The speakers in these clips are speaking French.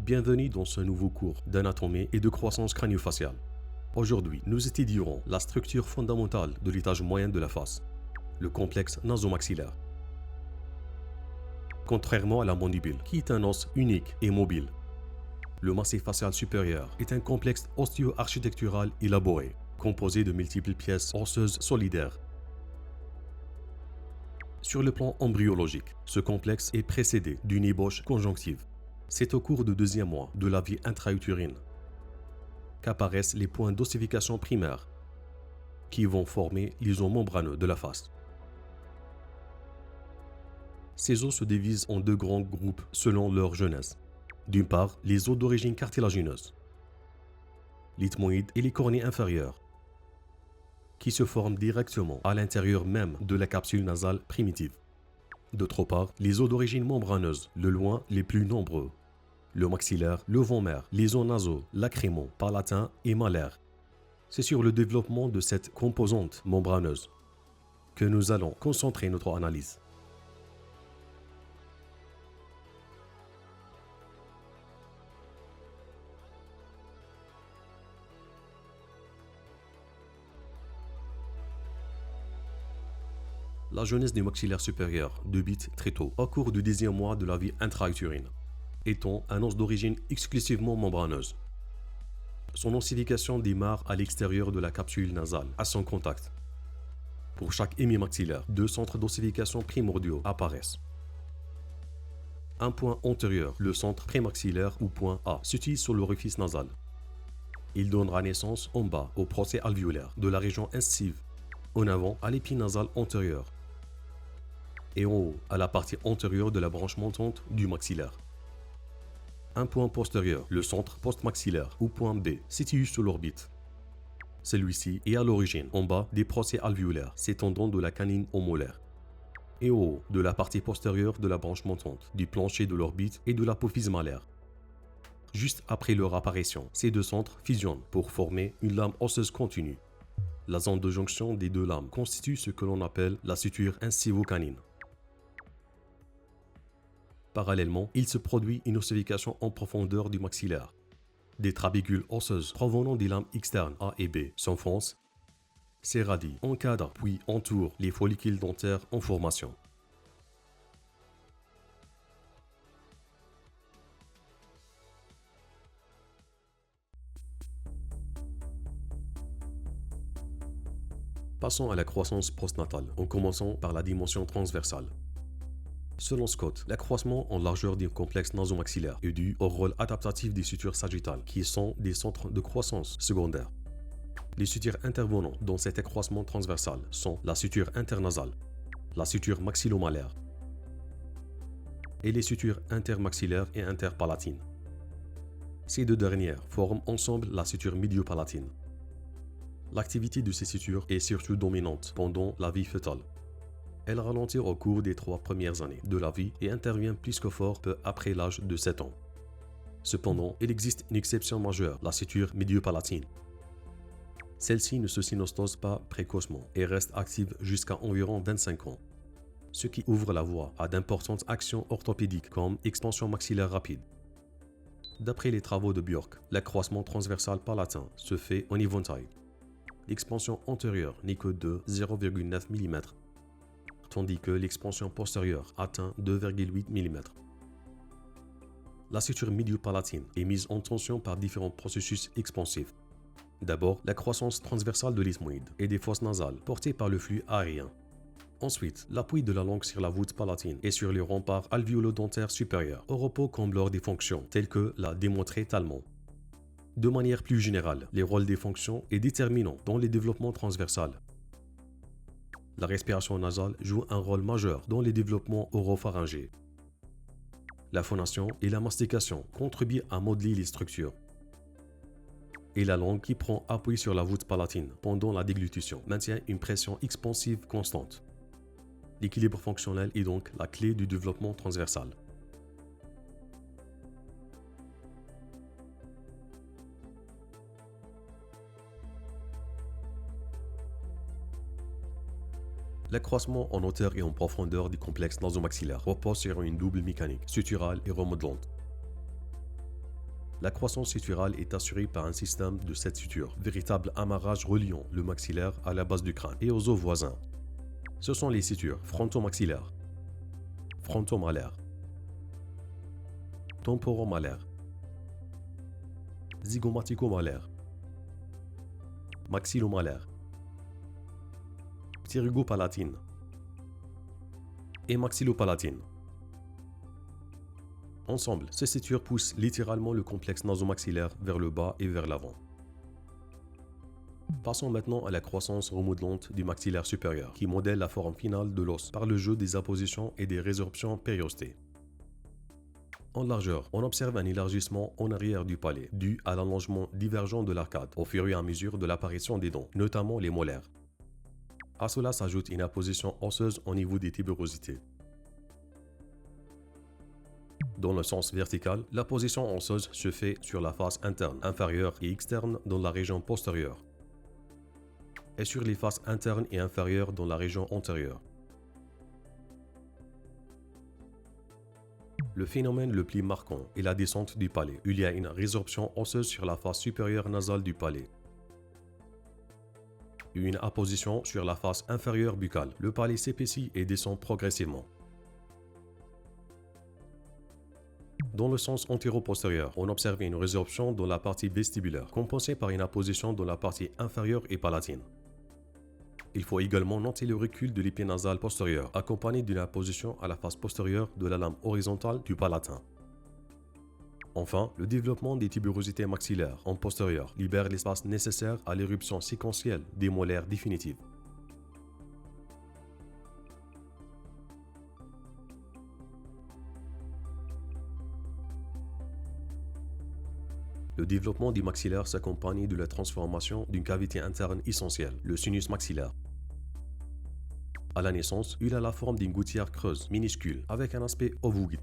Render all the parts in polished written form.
Bienvenue dans ce nouveau cours d'anatomie et de croissance crânio-faciale. Aujourd'hui, nous étudierons la structure fondamentale de l'étage moyen de la face, le complexe nasomaxillaire. Contrairement à la mandibule, qui est un os unique et mobile, le massif facial supérieur est un complexe ostéo-architectural élaboré, composé de multiples pièces osseuses solidaires. Sur le plan embryologique, ce complexe est précédé d'une ébauche conjonctive. C'est au cours du deuxième mois de la vie intra-utérine qu'apparaissent les points d'ossification primaires qui vont former les os membraneux de la face. Ces os se divisent en deux grands groupes selon leur jeunesse. D'une part, les os d'origine cartilagineuse, l'ethmoïde et les cornées inférieures, qui se forment directement à l'intérieur même de la capsule nasale primitive. D'autre part, les os d'origine membraneuse, le loin les plus nombreux, le maxillaire, le vomer, les os nasaux, lacrymaux, palatins et malaires. C'est sur le développement de cette composante membraneuse que nous allons concentrer notre analyse. La jeunesse du maxillaire supérieur débute très tôt, au cours du 10e mois de la vie intra-utérine, étant un os d'origine exclusivement membraneuse. Son ossification démarre à l'extérieur de la capsule nasale, à son contact. Pour chaque hémimaxillaire, deux centres d'ossification primordiaux apparaissent. Un point antérieur, le centre prémaxillaire ou point A, se situe sur l'orifice nasal. Il donnera naissance en bas au procès alvéolaire de la région incisive, en avant à l'épi nasal antérieur et en haut à la partie antérieure de la branche montante du maxillaire. Un point postérieur, le centre postmaxillaire ou point B, situé sur l'orbite. Celui-ci est à l'origine en bas des procès alvéolaires s'étendant de la canine au molaire et au haut de la partie postérieure de la branche montante, du plancher de l'orbite et de l'apophyse malaire. Juste après leur apparition, ces deux centres fusionnent pour former une lame osseuse continue. La zone de jonction des deux lames constitue ce que l'on appelle la suture incivo-canine. Parallèlement, il se produit une ossification en profondeur du maxillaire. Des trabécules osseuses provenant des lames externes A et B s'enfoncent, s'éradient, encadrent puis entourent les follicules dentaires en formation. Passons à la croissance postnatale, en commençant par la dimension transversale. Selon Scott, l'accroissement en largeur du complexe nasomaxillaire est dû au rôle adaptatif des sutures sagittales, qui sont des centres de croissance secondaires. Les sutures intervenant dans cet accroissement transversal sont la suture internasale, la suture maxillomalaire et les sutures intermaxillaires et interpalatines. Ces deux dernières forment ensemble la suture médiopalatine. L'activité de ces sutures est surtout dominante pendant la vie fœtale. Elle ralentit au cours des 3 premières années de la vie et intervient plus que fort peu après l'âge de 7 ans. Cependant, il existe une exception majeure, la suture médiopalatine. Celle-ci ne se synostose pas précocement et reste active jusqu'à environ 25 ans, ce qui ouvre la voie à d'importantes actions orthopédiques comme expansion maxillaire rapide. D'après les travaux de Bjork, l'accroissement transversal palatin se fait en éventail. L'expansion antérieure n'est que de 0,9 mm, tandis que l'expansion postérieure atteint 2,8 mm. La suture médiopalatine est mise en tension par différents processus expansifs. D'abord, la croissance transversale de l'ethmoïde et des fosses nasales portées par le flux aérien. Ensuite, l'appui de la langue sur la voûte palatine et sur les remparts alvéolo-dentaires supérieurs au repos comme lors des fonctions, telles que l'a démontré Talmont. De manière plus générale, les rôles des fonctions est déterminant dans les développements transversals. La respiration nasale joue un rôle majeur dans les développements oropharyngés. La phonation et la mastication contribuent à modeler les structures. Et la langue qui prend appui sur la voûte palatine pendant la déglutition maintient une pression expansive constante. L'équilibre fonctionnel est donc la clé du développement transversal. L'accroissement en hauteur et en profondeur du complexe nasomaxillaire repose sur une double mécanique, suturale et remodelante. La croissance suturale est assurée par un système de 7 sutures, véritable amarrage reliant le maxillaire à la base du crâne et aux os voisins. Ce sont les sutures frontomaxillaires, frontomalaires, temporomalaires, zygomaticomalaires, maxillomalaires, pterygopalatines et maxillopalatines. Ensemble, ces sutures poussent littéralement le complexe nasomaxillaire vers le bas et vers l'avant. Passons maintenant à la croissance remodelante du maxillaire supérieur, qui modèle la forme finale de l'os par le jeu des appositions et des résorptions périostées. En largeur, on observe un élargissement en arrière du palais, dû à l'allongement divergent de l'arcade, au fur et à mesure de l'apparition des dents, notamment les molaires. À cela s'ajoute une apposition osseuse au niveau des tubérosités. Dans le sens vertical, la position osseuse se fait sur la face interne, inférieure et externe dans la région postérieure, et sur les faces internes et inférieures dans la région antérieure. Le phénomène le plus marquant est la descente du palais. Il y a une résorption osseuse sur la face supérieure nasale du palais et une apposition sur la face inférieure buccale. Le palais s'épaissit et descend progressivement. Dans le sens antéro-postérieur, on observe une résorption dans la partie vestibulaire, compensée par une apposition dans la partie inférieure et palatine. Il faut également noter le recul de l'épine nasale postérieure, accompagné d'une apposition à la face postérieure de la lame horizontale du palatin. Enfin, le développement des tubérosités maxillaires en postérieur libère l'espace nécessaire à l'éruption séquentielle des molaires définitives. Le développement du maxillaire s'accompagne de la transformation d'une cavité interne essentielle, le sinus maxillaire. À la naissance, il a la forme d'une gouttière creuse, minuscule, avec un aspect ovoïde.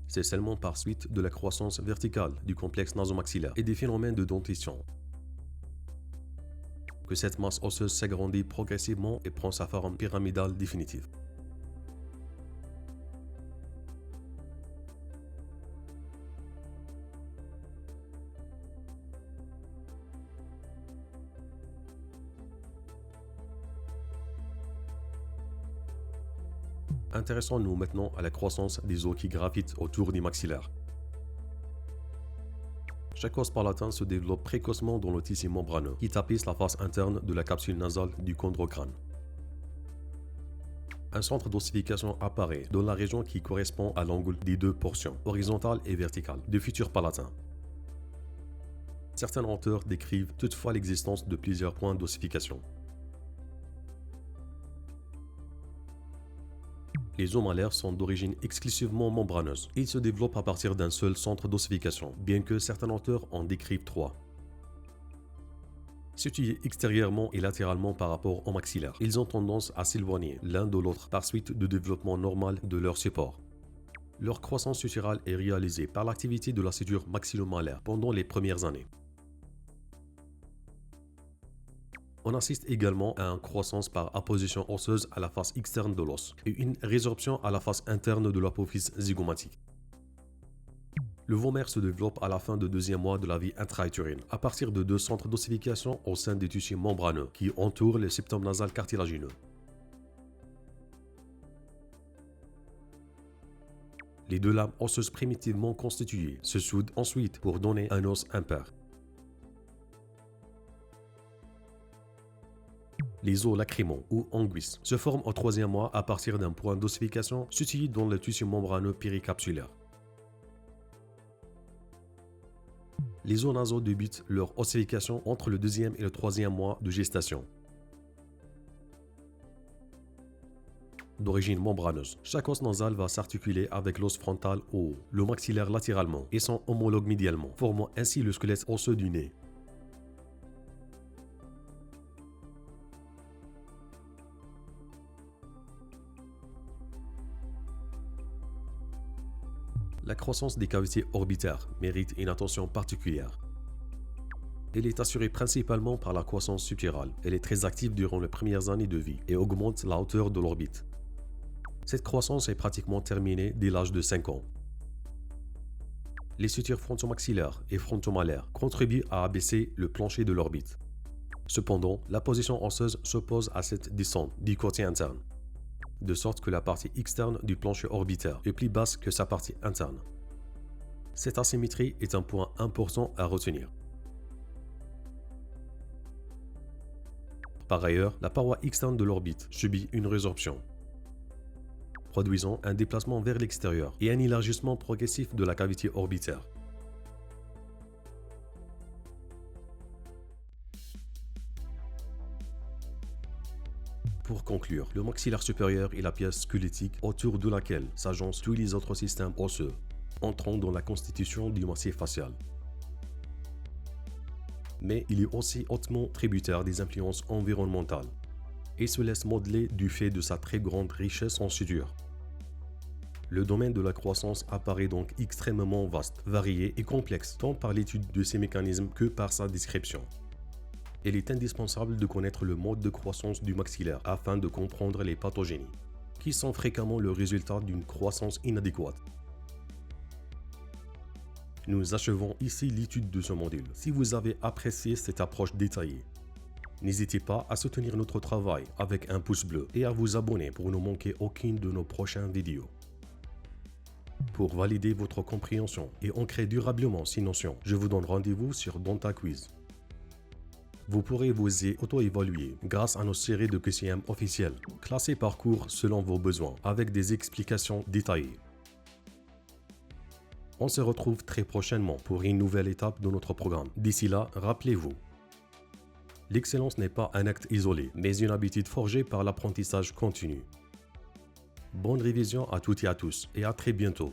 C'est seulement par suite de la croissance verticale du complexe nasomaxillaire et des phénomènes de dentition que cette masse osseuse s'agrandit progressivement et prend sa forme pyramidale définitive. Intéressons-nous maintenant à la croissance des os qui gravitent autour du maxillaire. Chaque os palatin se développe précocement dans le tissu membraneux qui tapisse la face interne de la capsule nasale du chondrocrâne. Un centre d'ossification apparaît dans la région qui correspond à l'angle des deux portions, horizontale et verticale, du futur palatin. Certains auteurs décrivent toutefois l'existence de plusieurs points d'ossification. Les os malaires sont d'origine exclusivement membraneuse. Ils se développent à partir d'un seul centre d'ossification, bien que certains auteurs en décrivent 3. Situés extérieurement et latéralement par rapport au maxillaire, ils ont tendance à s'éloigner l'un de l'autre par suite du développement normal de leur support. Leur croissance suturale est réalisée par l'activité de la suture maxillomalaire pendant les premières années. On assiste également à une croissance par apposition osseuse à la face externe de l'os et une résorption à la face interne de l'apophyse zygomatique. Le vomère se développe à la fin du deuxième mois de la vie intra-utérine, à partir de 2 centres d'ossification au sein des tissus membraneux qui entourent le septum nasal cartilagineux. Les 2 lames osseuses primitivement constituées se soudent ensuite pour donner un os impair. Les os lacrymaux ou anguisses se forment au 3e mois à partir d'un point d'ossification situé dans le tissu membraneux péricapsulaire. Les os nasaux débutent leur ossification entre le 2e et le 3e mois de gestation. D'origine membraneuse, chaque os nasal va s'articuler avec l'os frontal au haut, le maxillaire latéralement et son homologue médialement, formant ainsi le squelette osseux du nez. La croissance des cavités orbitaires mérite une attention particulière. Elle est assurée principalement par la croissance subturale. Elle est très active durant les premières années de vie et augmente la hauteur de l'orbite. Cette croissance est pratiquement terminée dès l'âge de 5 ans. Les sutures frontomaxillaires et frontomalaires contribuent à abaisser le plancher de l'orbite. Cependant, la position osseuse s'oppose à cette descente du côté interne, de sorte que la partie externe du plancher orbitaire est plus basse que sa partie interne. Cette asymétrie est un point important à retenir. Par ailleurs, la paroi externe de l'orbite subit une résorption, produisant un déplacement vers l'extérieur et un élargissement progressif de la cavité orbitaire. Pour conclure, le maxillaire supérieur est la pièce squelettique autour de laquelle s'agencent tous les autres systèmes osseux, entrant dans la constitution du massif facial. Mais il est aussi hautement tributaire des influences environnementales et se laisse modeler du fait de sa très grande richesse en sutures. Le domaine de la croissance apparaît donc extrêmement vaste, varié et complexe, tant par l'étude de ces mécanismes que par sa description. Il est indispensable de connaître le mode de croissance du maxillaire afin de comprendre les pathogénies, qui sont fréquemment le résultat d'une croissance inadéquate. Nous achevons ici l'étude de ce module. Si vous avez apprécié cette approche détaillée, n'hésitez pas à soutenir notre travail avec un pouce bleu et à vous abonner pour ne manquer aucune de nos prochaines vidéos. Pour valider votre compréhension et ancrer durablement ces notions, je vous donne rendez-vous sur DentaQuiz. Vous pourrez vous y auto-évaluer grâce à nos séries de QCM officielles, classées par cours selon vos besoins, avec des explications détaillées. On se retrouve très prochainement pour une nouvelle étape de notre programme. D'ici là, rappelez-vous, l'excellence n'est pas un acte isolé, mais une habitude forgée par l'apprentissage continu. Bonne révision à toutes et à tous, et à très bientôt.